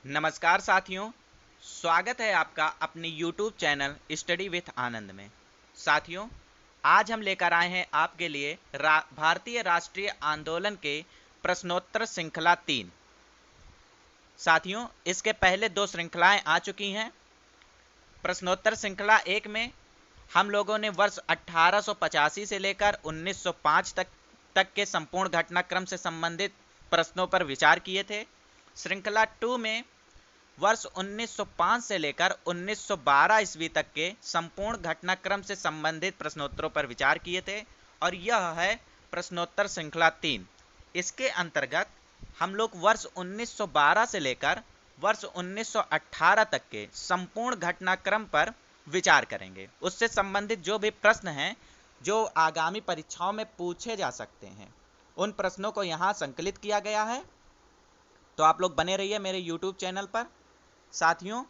नमस्कार साथियों, स्वागत है आपका अपने YouTube चैनल स्टडी विथ आनंद में। साथियों, आज हम लेकर आए हैं आपके लिए भारतीय राष्ट्रीय आंदोलन के प्रश्नोत्तर श्रृंखला 3। साथियों, इसके पहले 2 श्रृंखलाएं आ चुकी हैं। प्रश्नोत्तर श्रृंखला 1 में हम लोगों ने वर्ष 1885 से लेकर 1905 तक के संपूर्ण घटनाक्रम से संबंधित प्रश्नों पर विचार किए थे। श्रृंखला 2 में वर्ष 1905 से लेकर 1912 ईस्वी तक के संपूर्ण घटनाक्रम से संबंधित प्रश्नोत्तरों पर विचार किए थे और यह है प्रश्नोत्तर श्रृंखला 3। इसके अंतर्गत हम लोग वर्ष 1912 से लेकर वर्ष 1918 तक के संपूर्ण घटनाक्रम पर विचार करेंगे। उससे संबंधित जो भी प्रश्न हैं जो आगामी परीक्षाओं में पूछे जा सकते हैं, उन प्रश्नों को यहाँ संकलित किया गया है। तो आप लोग बने रहिए मेरे YouTube चैनल पर। साथियों,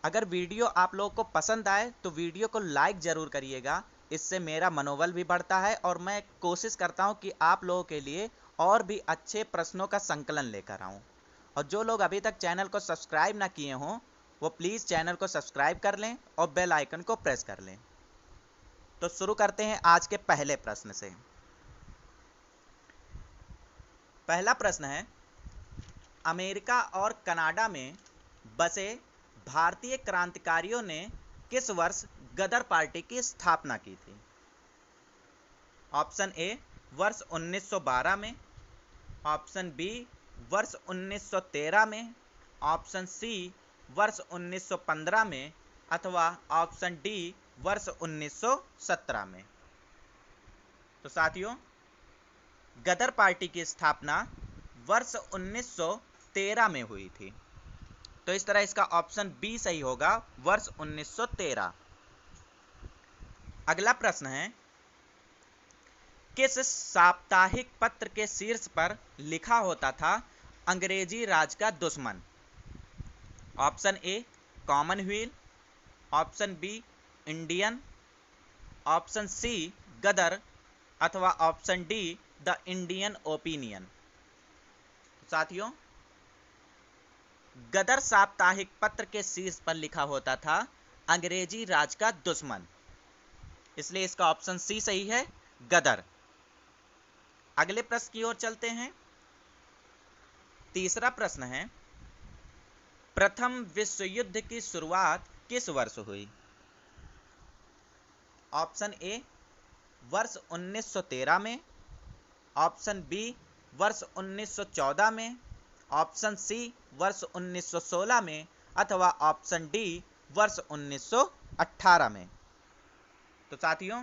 अगर वीडियो आप लोगों को पसंद आए तो वीडियो को लाइक ज़रूर करिएगा। इससे मेरा मनोबल भी बढ़ता है और मैं कोशिश करता हूं कि आप लोगों के लिए और भी अच्छे प्रश्नों का संकलन लेकर आऊं। और जो लोग अभी तक चैनल को सब्सक्राइब ना किए हों, वो प्लीज़ चैनल को सब्सक्राइब कर लें और बेल आइकन को प्रेस कर लें। तो शुरू करते हैं आज के पहले प्रश्न से। पहला प्रश्न है, अमेरिका और कनाडा में बसे भारतीय क्रांतिकारियों ने किस वर्ष गदर पार्टी की स्थापना की थी? ऑप्शन ए वर्ष 1912 में, ऑप्शन बी वर्ष 1913 में, ऑप्शन सी वर्ष 1915 में अथवा ऑप्शन डी वर्ष 1917 में। तो साथियों, गदर पार्टी की स्थापना वर्ष 1913 में हुई थी। तो इस तरह इसका ऑप्शन बी सही होगा, वर्ष 1913। अगला प्रश्न है, किस साप्ताहिक पत्र के शीर्ष पर लिखा होता था अंग्रेजी राज का दुश्मन? Option A Commonwealth, option B Indian, option C Ghadar अथवा option D the Indian opinion. साथियों, गदर साप्ताहिक पत्र के शीर्ष पर लिखा होता था अंग्रेजी राज का दुश्मन, इसलिए इसका ऑप्शन सी सही है, गदर। अगले प्रश्न की ओर चलते हैं। तीसरा प्रश्न है, प्रथम विश्व युद्ध की शुरुआत किस वर्ष हुई? ऑप्शन ए वर्ष 1913 में, ऑप्शन बी वर्ष 1914 में, ऑप्शन सी वर्ष 1916 में अथवा ऑप्शन डी वर्ष 1918 में। तो साथियों,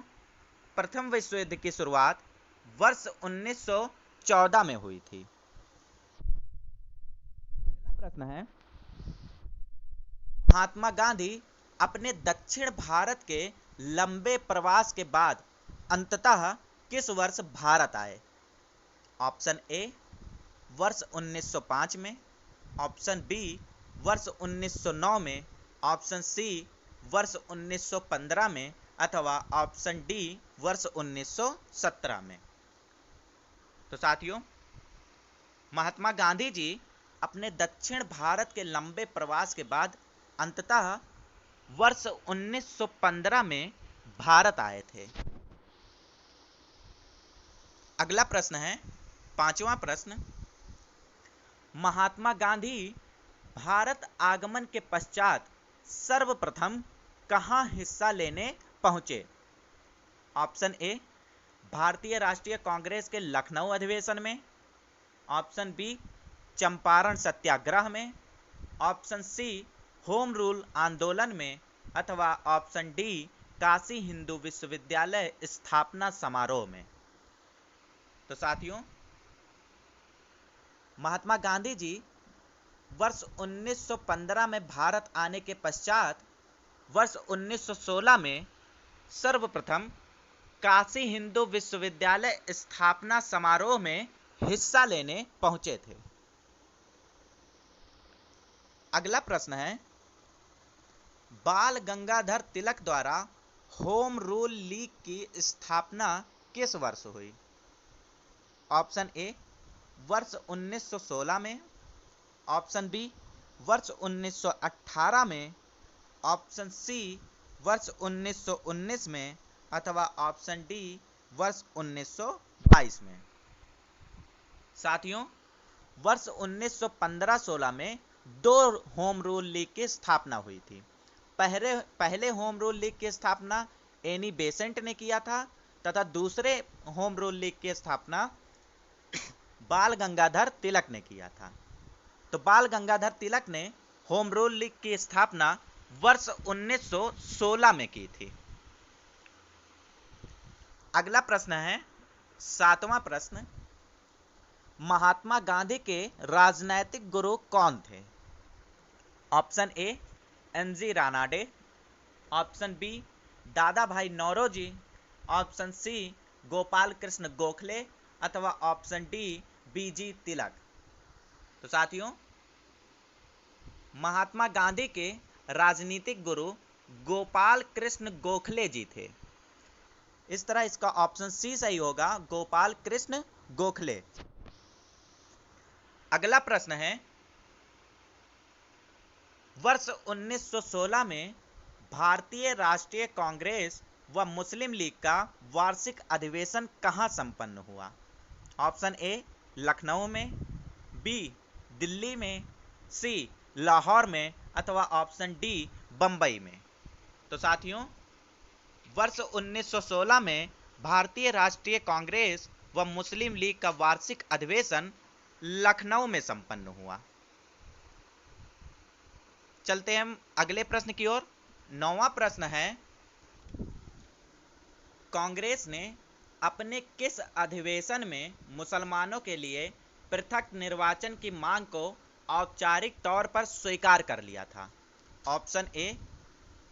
प्रथम विश्व युद्ध की शुरुआत वर्ष 1914 में हुई थी। अगला प्रश्न है, महात्मा गांधी अपने दक्षिण भारत के लंबे प्रवास के बाद अंततः किस वर्ष भारत आए? ऑप्शन ए वर्ष 1905 में, ऑप्शन बी वर्ष 1909 में, ऑप्शन सी वर्ष 1915 में अथवा ऑप्शन डी वर्ष 1917 में। तो साथियों, महात्मा गांधी जी अपने दक्षिण भारत के लंबे प्रवास के बाद अंततः वर्ष 1915 में भारत आए थे। अगला प्रश्न है, पांचवा प्रश्न, महात्मा गांधी भारत आगमन के पश्चात सर्वप्रथम कहां हिस्सा लेने पहुंचे? ऑप्शन ए भारतीय राष्ट्रीय कांग्रेस के लखनऊ अधिवेशन में, ऑप्शन बी चंपारण सत्याग्रह में, ऑप्शन सी होम रूल आंदोलन में अथवा ऑप्शन डी काशी हिंदू विश्वविद्यालय स्थापना समारोह में। तो साथियों, महात्मा गांधी जी वर्ष 1915 में भारत आने के पश्चात वर्ष 1916 में सर्वप्रथम काशी हिंदू विश्वविद्यालय स्थापना समारोह में हिस्सा लेने पहुंचे थे। अगला प्रश्न है, बाल गंगाधर तिलक द्वारा होम रूल लीग की स्थापना किस वर्ष हुई? ऑप्शन ए वर्ष 1916 में, ऑप्शन बी वर्ष 1918 में, ऑप्शन सी वर्ष 1919 में, अथवा ऑप्शन डी वर्ष 1922 में। साथियों, वर्ष 1915-16 में दो होम रूल लीग की स्थापना हुई थी। पहले होम रूल लीग की स्थापना एनी बेसेंट ने किया था तथा दूसरे होम रूल लीग की स्थापना बाल गंगाधर तिलक ने किया था। तो बाल गंगाधर तिलक ने होम रूल लीग की स्थापना वर्ष 1916 में की थी। अगला प्रश्न है 7वां प्रश्न, महात्मा गांधी के राजनैतिक गुरु कौन थे? Option A M G. Ranade, option B Dadabhai Naoroji, option C Gopal Krishna Gokhale, अथवा ऑप्शन डी बी.जी. तिलक। तो साथियों, महात्मा गांधी के राजनीतिक गुरु गोपाल कृष्ण गोखले जी थे। इस तरह इसका ऑप्शन सी सही होगा, गोपाल कृष्ण गोखले। अगला प्रश्न है, वर्ष 1916 में भारतीय राष्ट्रीय कांग्रेस व मुस्लिम लीग का वार्षिक अधिवेशन कहां संपन्न हुआ? ऑप्शन ए लखनऊ में, बी दिल्ली में, सी लाहौर में, अथवा ऑप्शन डी बंबई में। तो साथियों, वर्ष 1916 में भारतीय राष्ट्रीय कांग्रेस व मुस्लिम लीग का वार्षिक अधिवेशन लखनऊ में संपन्न हुआ। चलते हैं हम अगले प्रश्न की ओर। 9वां प्रश्न है, कांग्रेस ने अपने किस अधिवेशन में मुसलमानों के लिए पृथक निर्वाचन की मांग को औपचारिक तौर पर स्वीकार कर लिया था? ऑप्शन ए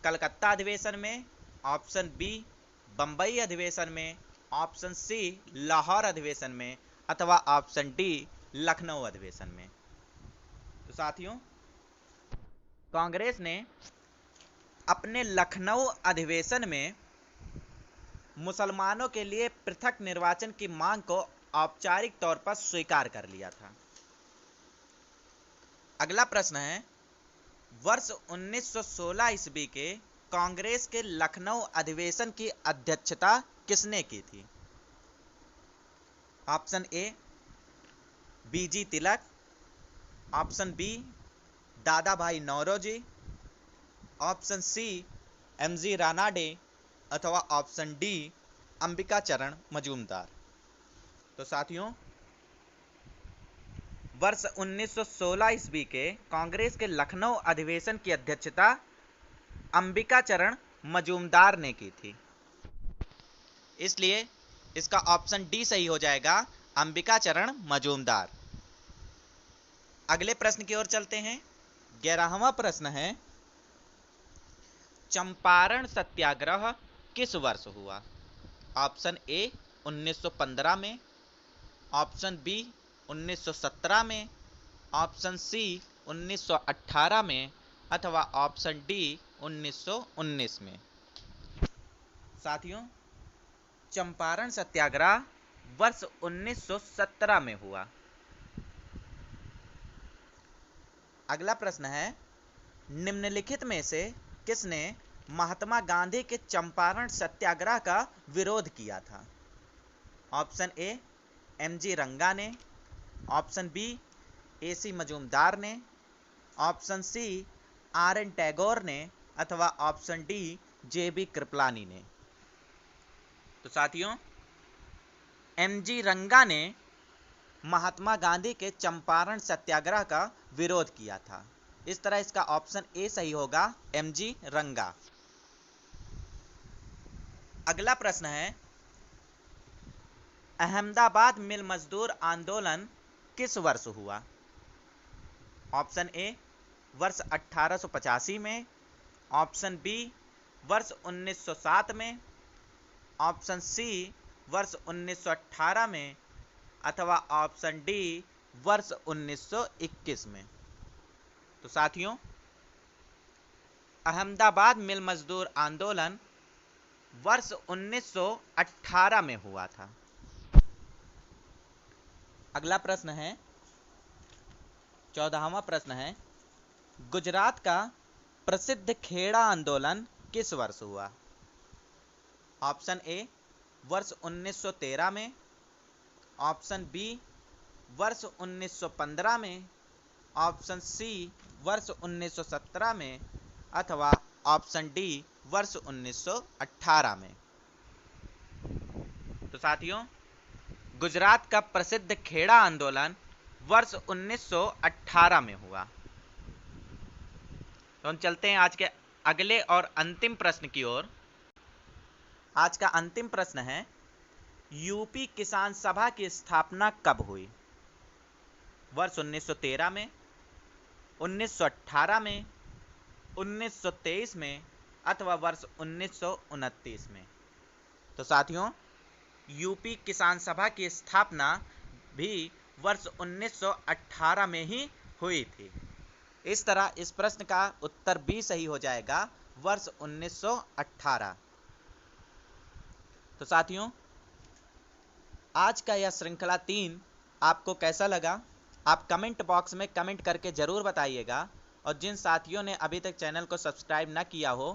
कलकत्ता अधिवेशन में, ऑप्शन बी बंबई अधिवेशन में, ऑप्शन सी लाहौर अधिवेशन में, अथवा ऑप्शन डी लखनऊ अधिवेशन में। तो साथियों, कांग्रेस ने अपने लखनऊ अधिवेशन में मुसलमानों के लिए पृथक निर्वाचन की मांग को औपचारिक तौर पर स्वीकार कर लिया था। अगला प्रश्न है, वर्ष 1916 ईस्वी के कांग्रेस के लखनऊ अधिवेशन की अध्यक्षता किसने की थी? Option A B G. Tilak, option B Dadabhai Naoroji, option C M G. Ranade, अथवा ऑप्शन डी अंबिका चरण मजूमदार। तो साथियों, वर्ष 1916 ईस्वी के कांग्रेस के लखनऊ अधिवेशन की अध्यक्षता अंबिका चरण मजूमदार ने की थी। इसलिए इसका ऑप्शन डी सही हो जाएगा, अंबिका चरण मजूमदार। अगले प्रश्न की ओर चलते हैं। 11वां प्रश्न है, चंपारण सत्याग्रह किस वर्ष हुआ? ऑप्शन ए 1915 में, ऑप्शन बी 1917 में, ऑप्शन सी 1918 में, अथवा ऑप्शन डी 1919 में। साथियों, चंपारण सत्याग्रह वर्ष 1917 में हुआ। अगला प्रश्न है, निम्नलिखित में से किसने महात्मा गांधी के चंपारण सत्याग्रह का विरोध किया था? Option A MG. रंगा ने, ऑप्शन बी ए.सी. मजूमदार ने, ऑप्शन सी आर.एन. टैगोर ने, अथवा ऑप्शन डी जे.बी. कृपलानी ने। तो साथियों, एम.जी. रंगा ने महात्मा गांधी के चंपारण सत्याग्रह का विरोध किया था। इस तरह इसका ऑप्शन ए सही होगा, एम.जी. रंगा। अगला प्रश्न है, अहमदाबाद मिल मजदूर आंदोलन किस वर्ष हुआ? ऑप्शन ए वर्ष 1885 में, ऑप्शन बी वर्ष 1907 में, ऑप्शन सी वर्ष 1918 में, अथवा ऑप्शन डी वर्ष 1921 में। तो साथियों, अहमदाबाद मिल मजदूर आंदोलन वर्ष 1918 में हुआ था। अगला प्रश्न है, 14वां प्रश्न है, गुजरात का प्रसिद्ध खेड़ा आंदोलन किस वर्ष हुआ? ऑप्शन ए वर्ष 1913 में, ऑप्शन बी वर्ष 1915 में, ऑप्शन सी वर्ष 1917 में, अथवा ऑप्शन डी वर्ष 1918 में। तो साथियों, गुजरात का प्रसिद्ध खेड़ा आंदोलन वर्ष 1918 में हुआ। तो हम चलते हैं आज के अगले और अंतिम प्रश्न की ओर। आज का अंतिम प्रश्न है, यूपी किसान सभा की स्थापना कब हुई? वर्ष 1913 में, 1918 में, 1923 में, अथवा वर्ष 1929 में। तो साथियों, यूपी किसान सभा की स्थापना भी वर्ष 1918 में ही हुई थी। इस तरह इस प्रश्न का उत्तर बी सही हो जाएगा, वर्ष 1918। तो साथियों, आज का यह श्रृंखला 3 आपको कैसा लगा? आप कमेंट बॉक्स में कमेंट करके ज़रूर बताइएगा। और जिन साथियों ने अभी तक चैनल को सब्सक्राइब ना किया हो,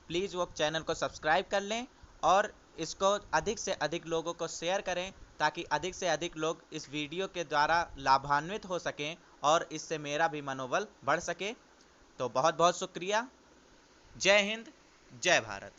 प्लीज़ वो चैनल को सब्सक्राइब कर लें और इसको अधिक से अधिक लोगों को शेयर करें, ताकि अधिक से अधिक लोग इस वीडियो के द्वारा लाभान्वित हो सकें और इससे मेरा भी मनोबल बढ़ सके। तो बहुत बहुत शुक्रिया। जय हिंद, जय भारत।